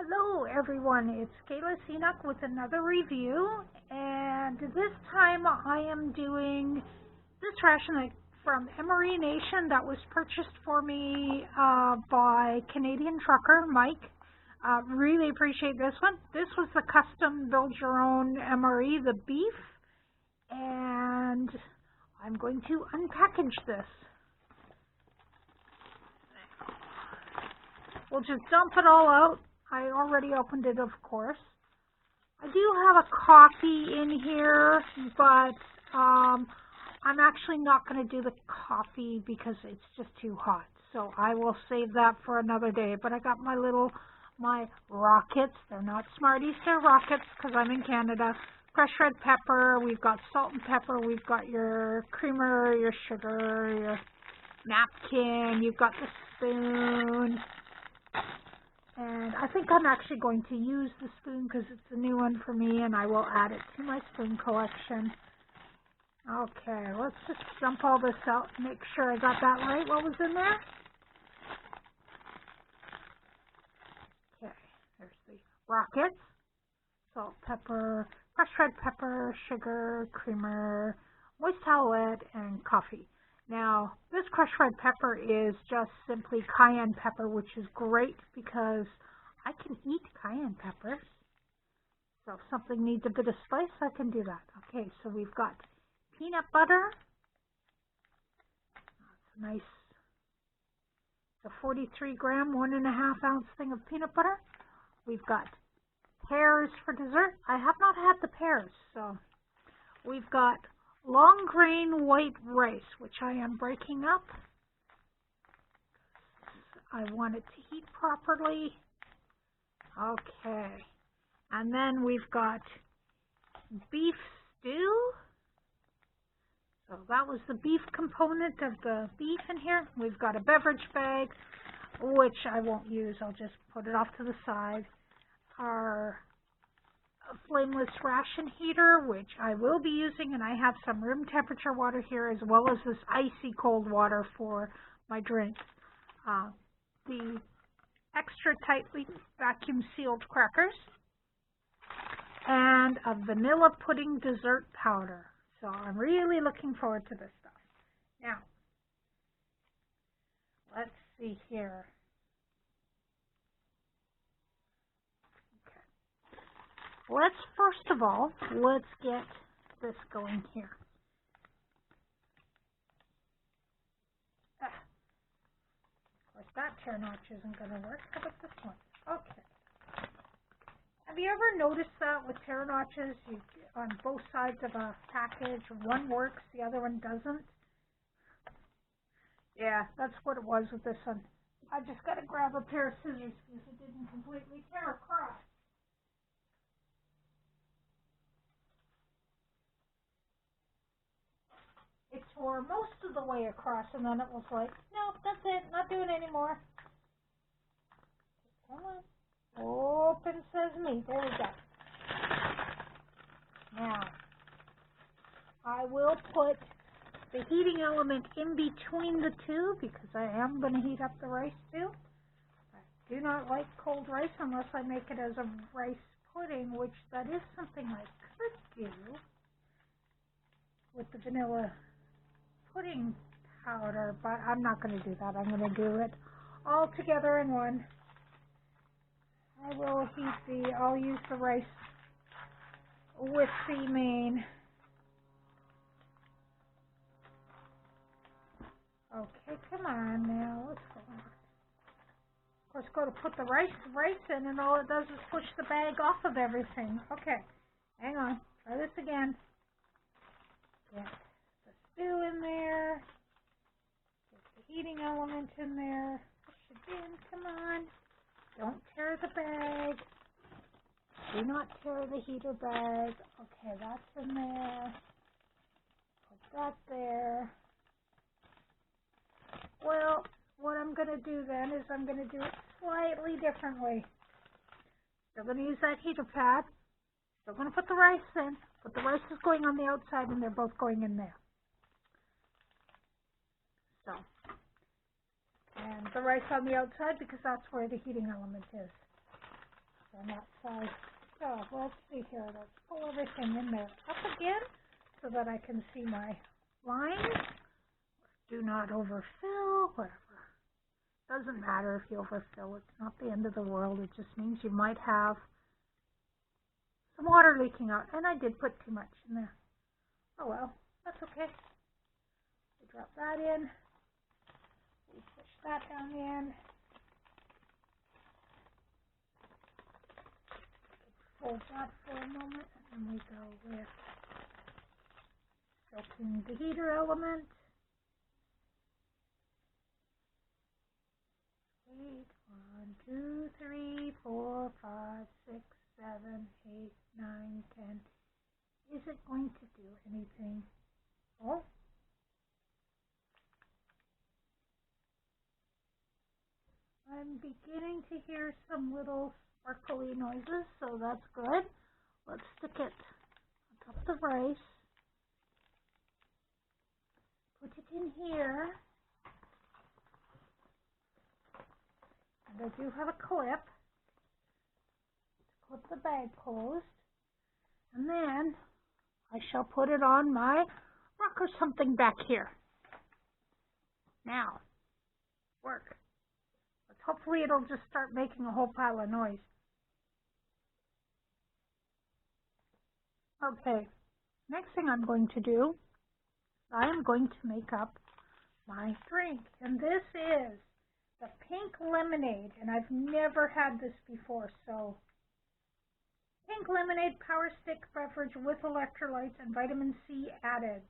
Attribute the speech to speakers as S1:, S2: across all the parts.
S1: Hello everyone, it's Kaylynn with another review, and this time I am doing this ration from MRE Nation that was purchased for me by Canadian trucker Mike. Really appreciate this one. This was the custom build your own MRE, the beef, and I'm going to unpackage this. We'll just dump it all out. I already opened it, of course. I do have a coffee in here, but I'm actually not going to do the coffee because it's just too hot. So I will save that for another day. But I got my rockets. They're not Smarties, they're rockets because I'm in Canada. Crushed red pepper. We've got salt and pepper. We've got your creamer, your sugar, your napkin. You've got the spoon. And I think I'm actually going to use the spoon because it's a new one for me, and I will add it to my spoon collection. Okay, let's just dump all this out and make sure I got that right. What was in there? Okay, there's the rockets, salt, pepper, crushed red pepper, sugar, creamer, moist towel wet, and coffee. Now, this crushed red pepper is just simply cayenne pepper, which is great because I can eat cayenne peppers. So if something needs a bit of spice, I can do that. Okay, so we've got peanut butter. That's nice. It's a 43-gram, 1.5 ounce thing of peanut butter. We've got pears for dessert. I have not had the pears, so we've got long grain white rice, which I am breaking up. I want it to heat properly. Okay. And then we've got beef stew. So that was the beef component of the beef in here. We've got a beverage bag, which I won't use. I'll just put it off to the side. Our flameless ration heater, which I will be using, and I have some room temperature water here as well as this icy cold water for my drinks. The extra tightly vacuum sealed crackers, and a vanilla pudding dessert powder. So I'm really looking forward to this stuff. Now, let's see here. Let's first of all, let's get this going here. Of course, that tear notch isn't going to work. How about this one? Okay. Have you ever noticed that with tear notches, on both sides of a package, one works, the other one doesn't? Yeah, that's what it was with this one. I just got to grab a pair of scissors because it didn't completely tear across. It tore most of the way across, and then it was like, no, that's it, not doing it anymore. Come on. Open sesame. There we go. Now, I will put the heating element in between the two because I am going to heat up the rice too. I do not like cold rice unless I make it as a rice pudding, which that is something I could do with the vanilla pudding powder, but I'm not going to do that. I'm going to do it all together in one. I will heat I'll use the rice with the main. Okay, come on now, let's go on. Of course, go to put the rice in, and all it does is push the bag off of everything. Okay, hang on, try this again. Get the stew in there. Get the heating element in there. Push it in, come on. Don't tear the bag. Do not tear the heater bag. Okay, that's in there. Put that there. Well, what I'm going to do then is I'm going to do it slightly differently. Still going to use that heater pad. Still going to put the rice in, but the rice is going on the outside and they're both going in there. So, and the rice on the outside because that's where the heating element is. on that side. So let's see here. Let's pull everything in there up again so that I can see my lines. Do not overfill, whatever. Doesn't matter if you overfill. It's not the end of the world. It just means you might have some water leaking out. And I did put too much in there. Oh well, that's okay. We drop that in. We push that down in. Hold that for a moment, and then we go with soaking the heater element. 8, 1, 2, 3, 4, 5, 6, 7, 8, 9, 10. Is it going to do anything? Oh. I'm beginning to hear some little sparkly noises, so that's good. Let's stick it on top of the rice. Put it in here. And I do have a clip to clip the bag closed. And then I shall put it on my rock or something back here. Now, work. But hopefully it'll just start making a whole pile of noise. Okay, next thing I'm going to do, I am going to make up my drink. And this is the pink lemonade, and I've never had this before, so pink lemonade power stick beverage with electrolytes and vitamin C added.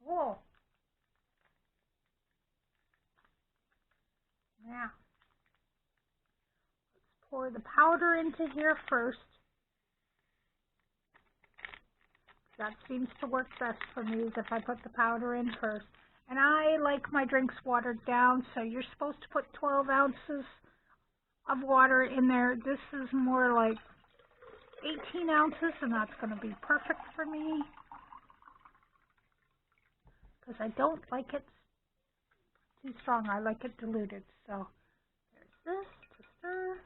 S1: Cool. Now, let's pour the powder into here first. That seems to work best for me is if I put the powder in first. And I like my drinks watered down, so you're supposed to put 12 ounces of water in there. This is more like 18 ounces, and that's going to be perfect for me. Because I don't like it too strong. I like it diluted. So there's this to stir.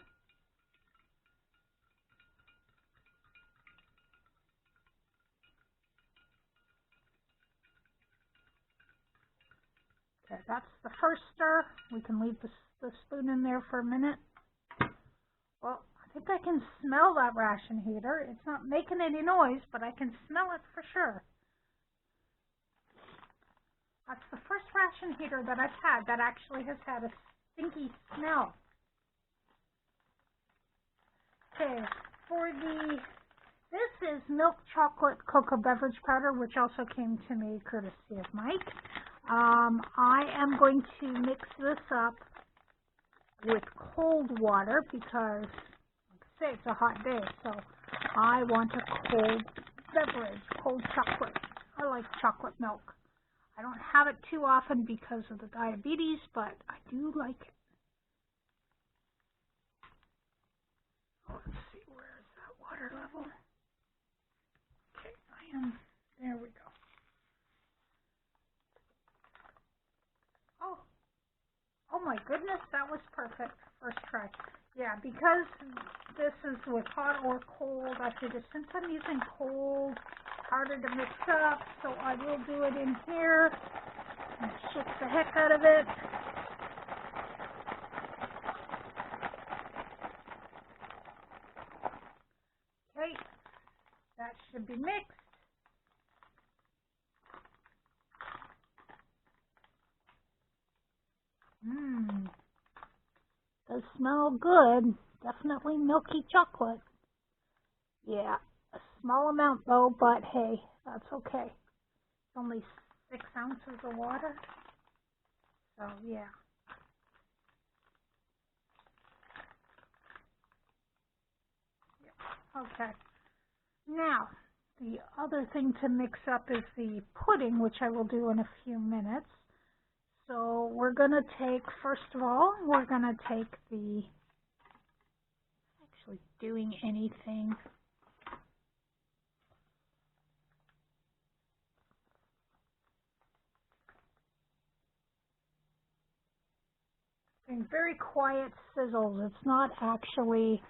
S1: Okay, that's the first stir. We can leave the spoon in there for a minute. Well, I think I can smell that ration heater. It's not making any noise, but I can smell it for sure. That's the first ration heater that I've had that actually has had a stinky smell. Okay, this is milk chocolate cocoa beverage powder, which also came to me courtesy of Mike. I am going to mix this up with cold water because, like I say, it's a hot day, so I want a cold beverage, cold chocolate. I like chocolate milk. I don't have it too often because of the diabetes, but I do like it. Let's see, where is that water level? Okay, there we go. Oh my goodness, that was perfect. First try. Yeah, because this is with hot or cold, I figured since I'm using cold, harder to mix up, so I will do it in here and shake the heck out of it. Okay, that should be mixed. Does smell good. Definitely milky chocolate. Yeah, a small amount though, but hey, that's okay. It's only 6 ounces of water. So yeah. Okay. Now, the other thing to mix up is the pudding, which I will do in a few minutes. So we're going to take, first of all, we're going to take the, actually doing anything. Very quiet sizzles. It's not actually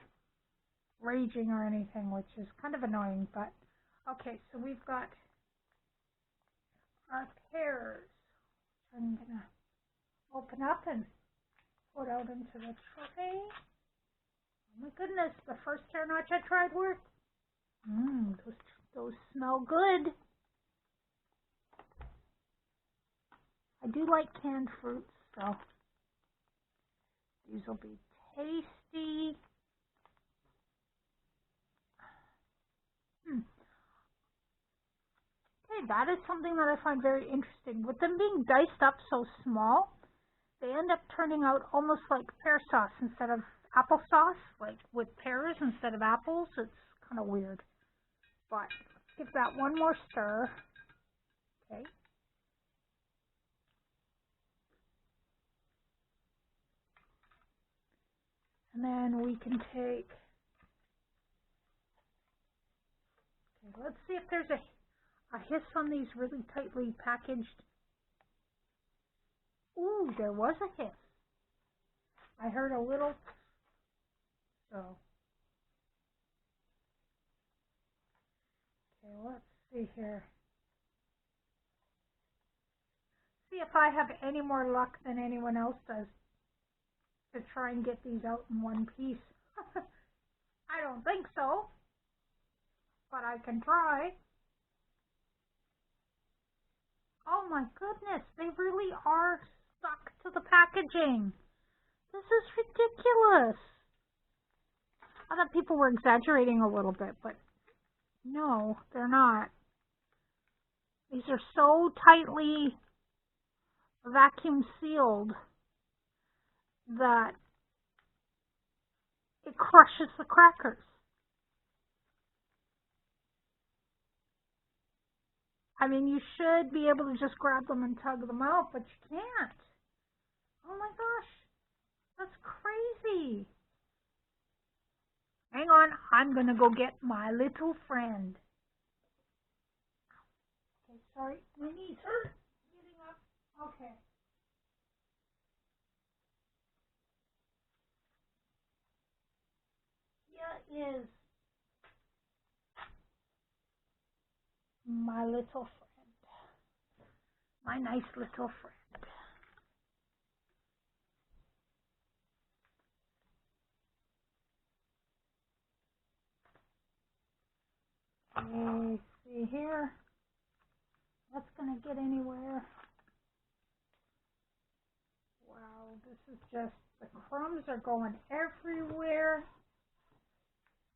S1: raging or anything, which is kind of annoying, but okay, so we've got our pears. I'm going to open up and put out into the tray. Oh my goodness, the first pear notch I tried worked. Those smell good. I do like canned fruits, so these will be tasty. Okay, that is something that I find very interesting. With them being diced up so small, they end up turning out almost like pear sauce instead of applesauce, like with pears instead of apples. It's kind of weird. But give that one more stir. Okay. And then we can take, okay, let's see if there's a hiss on these really tightly packaged. Ooh, there was a hiss. I heard a little, so. Okay, let's see here. See if I have any more luck than anyone else does to try and get these out in one piece. I don't think so, but I can try. Oh my goodness, they really are stuck to the packaging. This is ridiculous. I thought people were exaggerating a little bit, but no, they're not. These are so tightly vacuum sealed that it crushes the crackers. I mean, you should be able to just grab them and tug them out, but you can't. Oh my gosh, that's crazy. Hang on, I'm going to go get my little friend. Okay, sorry, my knees hurt. Getting up. Okay. Here is my little friend. My nice little friend. Let's see here. What's going to get anywhere? Wow, this is just, the crumbs are going everywhere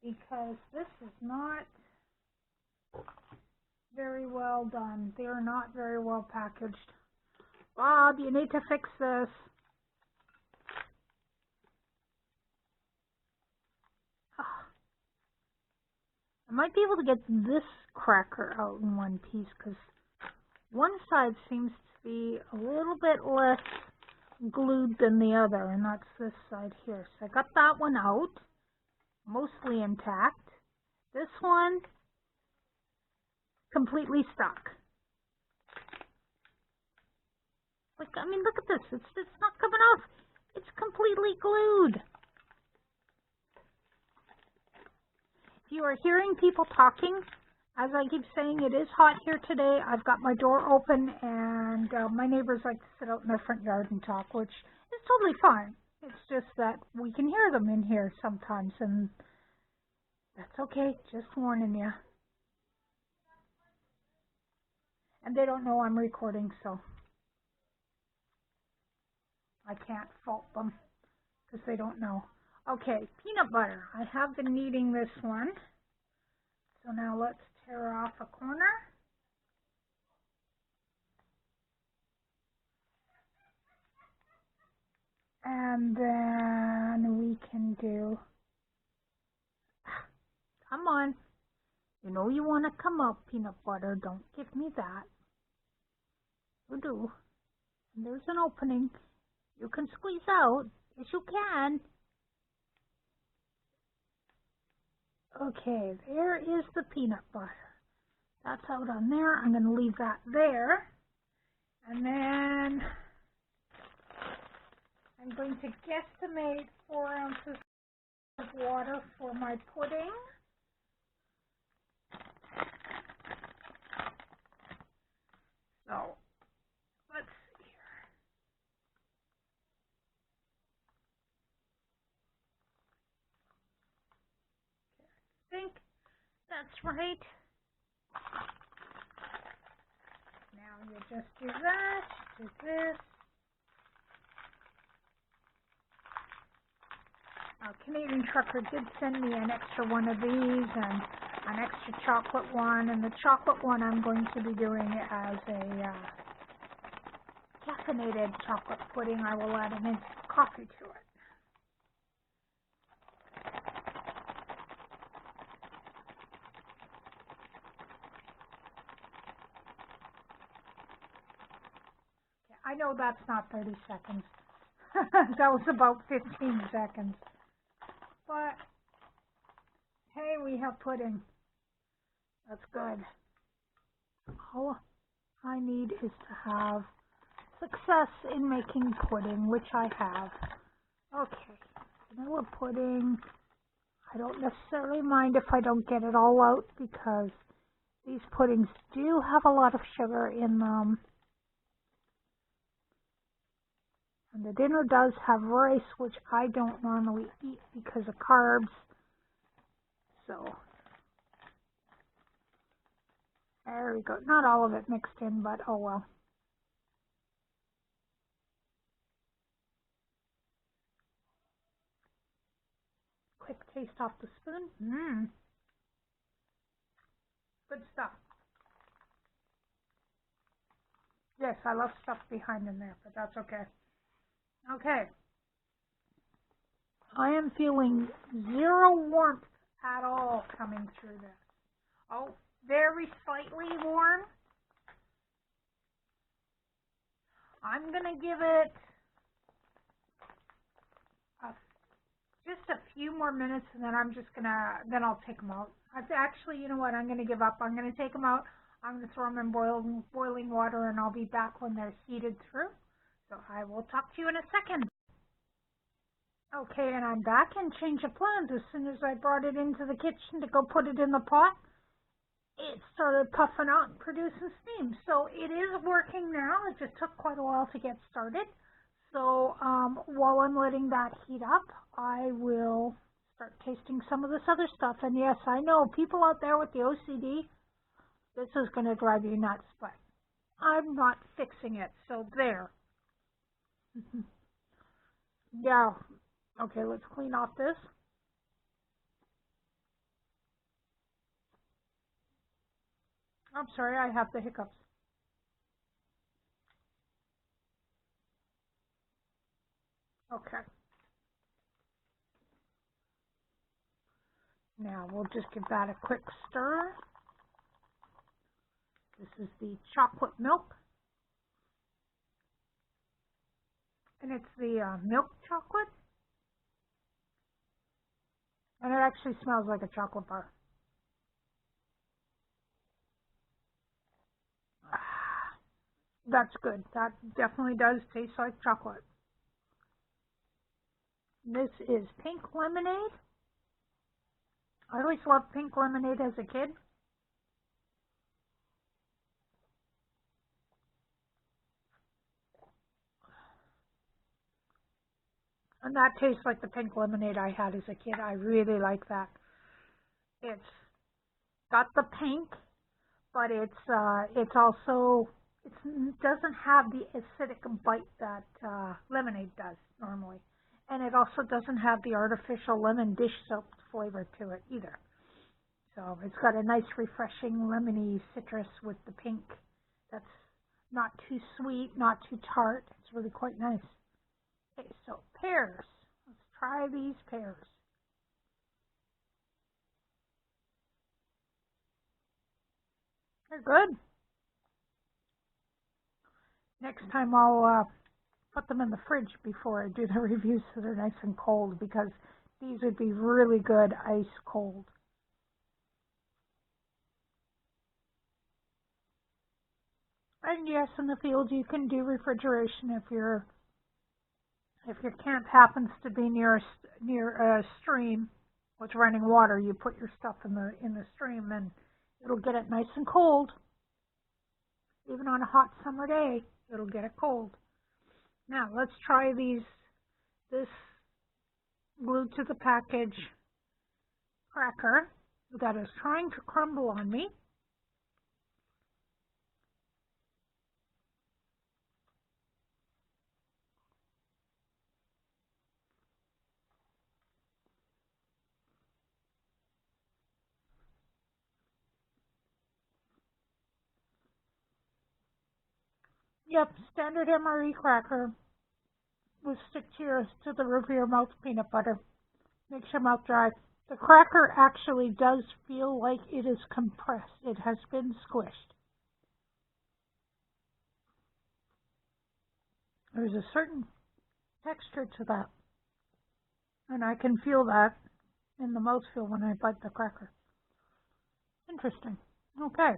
S1: because this is not very well done. They are not very well packaged. Bob, you need to fix this. I might be able to get this cracker out in one piece because one side seems to be a little bit less glued than the other, and that's this side here. So I got that one out, mostly intact. This one, completely stuck. Like, I mean, look at this. It's not coming off. It's completely glued. If you are hearing people talking, as I keep saying, it is hot here today. I've got my door open, and my neighbors like to sit out in their front yard and talk, which is totally fine. It's just that we can hear them in here sometimes, and that's okay. Just warning you. And they don't know I'm recording, so I can't fault them because they don't know. Okay, peanut butter. I have been kneading this one. So now let's tear off a corner. And then we can do, come on. You know you want to come up, peanut butter. Don't give me that. You do. And there's an opening. You can squeeze out. Yes, you can. Okay, there is the peanut butter. That's out on there. I'm going to leave that there. And then I'm going to guesstimate 4 ounces of water for my pudding. So, let's see here. I think that's right. Now you just do that, do this. Canadian Trucker did send me an extra one of these and an extra chocolate one, and the chocolate one I'm going to be doing as a caffeinated chocolate pudding. I will add an instant coffee to it. I know that's not 30 seconds. That was about 15 seconds. But, hey, we have pudding. That's good. All I need is to have success in making pudding, which I have. Okay, vanilla pudding. I don't necessarily mind if I don't get it all out because these puddings do have a lot of sugar in them. And the dinner does have rice, which I don't normally eat because of carbs. So, there we go. Not all of it mixed in, but oh well. Quick taste off the spoon. Good stuff. Yes, I love stuff behind in there, but that's okay. Okay. I am feeling zero warmth at all coming through this. Oh, very slightly warm. I'm going to give it just a few more minutes, and then then I'll take them out. Actually, you know what? I'm going to give up. I'm going to take them out. I'm going to throw them in boiling water, and I'll be back when they're heated through. So I will talk to you in a second. Okay, and I'm back, and change of plans. As soon as I brought it into the kitchen to go put it in the pot, it started puffing out and producing steam. So it is working now. It just took quite a while to get started. So while I'm letting that heat up, I will start tasting some of this other stuff. And yes, I know people out there with the OCD, this is going to drive you nuts, but I'm not fixing it. So there. Yeah. Okay, let's clean off this. I'm sorry, I have the hiccups. Okay. Now we'll just give that a quick stir. This is the chocolate milk. And it's the milk chocolate. And it actually smells like a chocolate bar. That's good. That definitely does taste like chocolate. This is pink lemonade. I always loved pink lemonade as a kid. And that tastes like the pink lemonade I had as a kid. I really like that. It's got the pink, but it doesn't have the acidic bite that lemonade does normally. And it also doesn't have the artificial lemon dish soap flavor to it either. So it's got a nice refreshing lemony citrus with the pink. That's not too sweet, not too tart. It's really quite nice. Okay, so pears. Let's try these pears. They're good. Next time I'll put them in the fridge before I do the review so they're nice and cold, because these would be really good ice cold. And yes, in the field you can do refrigeration if your camp happens to be near a stream. with running water. You put your stuff in the stream and it'll get it nice and cold. Even on a hot summer day, it'll get it cold. Now let's try this glued to the package cracker that is trying to crumble on me. Yep, standard MRE cracker will stick to the roof of your mouth peanut butter. Makes your mouth dry. The cracker actually does feel like it is compressed. It has been squished. There's a certain texture to that. And I can feel that in the mouthfeel when I bite the cracker. Interesting. Okay.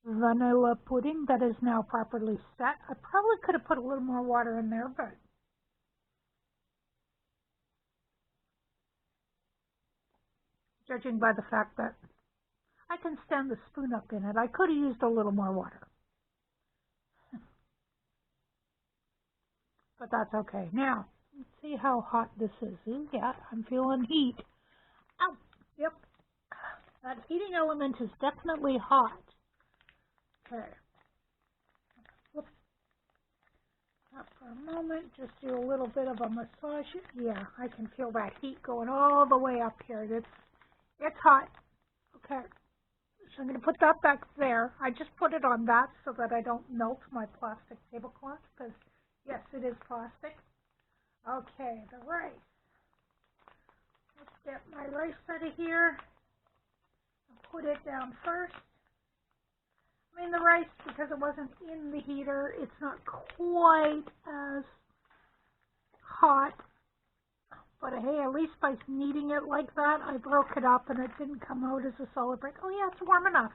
S1: Vanilla pudding that is now properly set. I probably could have put a little more water in there, but judging by the fact that I can stand the spoon up in it, I could have used a little more water. But that's okay. Now, let's see how hot this is. Ooh, yeah, I'm feeling heat. Ow! Yep. That heating element is definitely hot. Okay. Flip that for a moment. Just do a little bit of a massage. Yeah, I can feel that heat going all the way up here. It's hot. Okay. So I'm going to put that back there. I just put it on that so that I don't melt my plastic tablecloth because, yes, it is plastic. Okay, the rice. Let's get my rice out of here and put it down first. I mean, the rice, because it wasn't in the heater, it's not quite as hot. But hey, at least by kneading it like that, I broke it up and it didn't come out as a solid brick. Oh yeah, it's warm enough.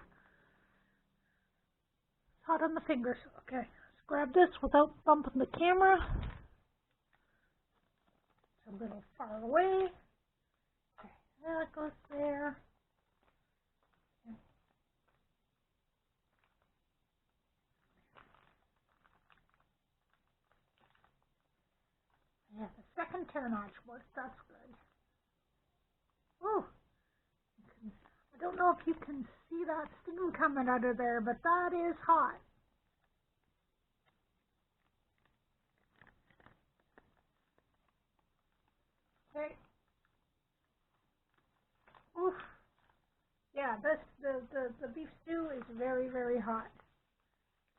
S1: It's hot on the fingers. Okay, let's grab this without bumping the camera. It's a little far away. Okay, that goes there. Yeah, the second tear notch works. That's good. Ooh. I don't know if you can see that steam coming out of there, but that is hot. Okay. Oof. Yeah, the beef stew is very, very hot.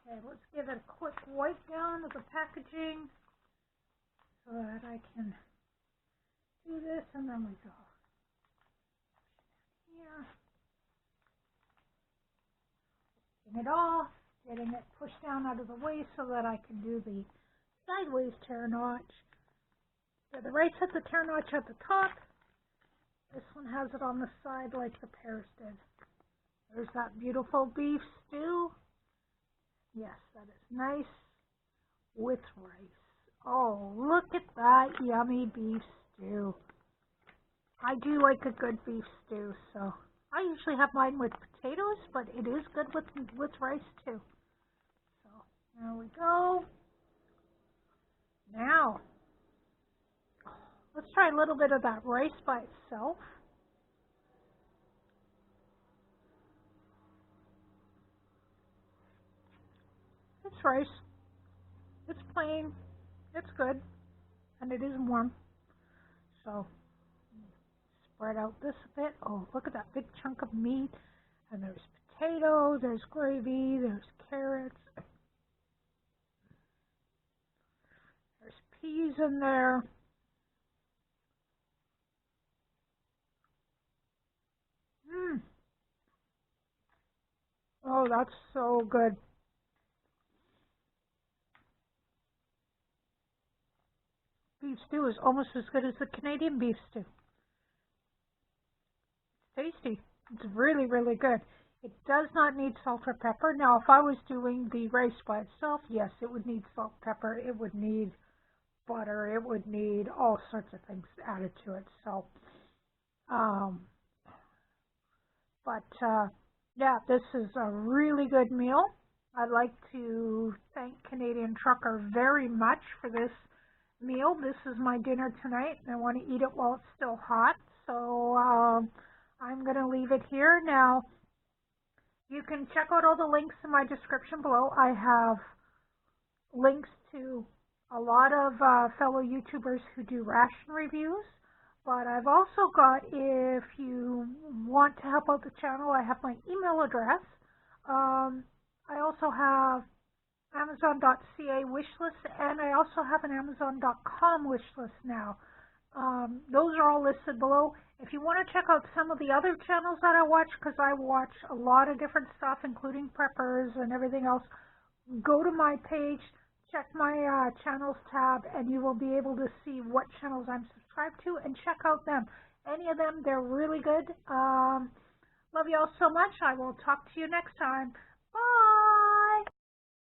S1: Okay, let's give it a quick wipe down of the packaging so that I can do this, and then we go here. Getting it off, getting it pushed down out of the way so that I can do the sideways tear notch. So the rice has the tear notch at the top. This one has it on the side like the pears did. There's that beautiful beef stew. Yes, that is nice with rice. Oh, look at that yummy beef stew. I do like a good beef stew, so I usually have mine with potatoes, but it is good with rice too. So there we go. Now, let's try a little bit of that rice by itself. It's rice. It's plain. It's good. And it is warm. So, spread out this a bit. Oh, look at that big chunk of meat. And there's potato, there's gravy, there's carrots. There's peas in there. Oh, that's so good. Beef stew is almost as good as the Canadian beef stew. It's tasty. It's really, really good. It does not need salt or pepper. Now, if I was doing the rice by itself, yes, it would need salt, pepper. It would need butter. It would need all sorts of things added to it. So, yeah, this is a really good meal. I'd like to thank Canadian Trucker very much for this meal. This is my dinner tonight, and I want to eat it while it's still hot. So I'm going to leave it here. Now, you can check out all the links in my description below. I have links to a lot of fellow YouTubers who do ration reviews. But I've also got, if you want to help out the channel, I have my email address. I also have Amazon.ca wishlist, and I also have an Amazon.com wishlist now. Those are all listed below. If you want to check out some of the other channels that I watch, because I watch a lot of different stuff, including preppers and everything else, go to my page, check my channels tab, and you will be able to see what channels I'm subscribed to and check out them. Any of them, they're really good. Love you all so much. I will talk to you next time.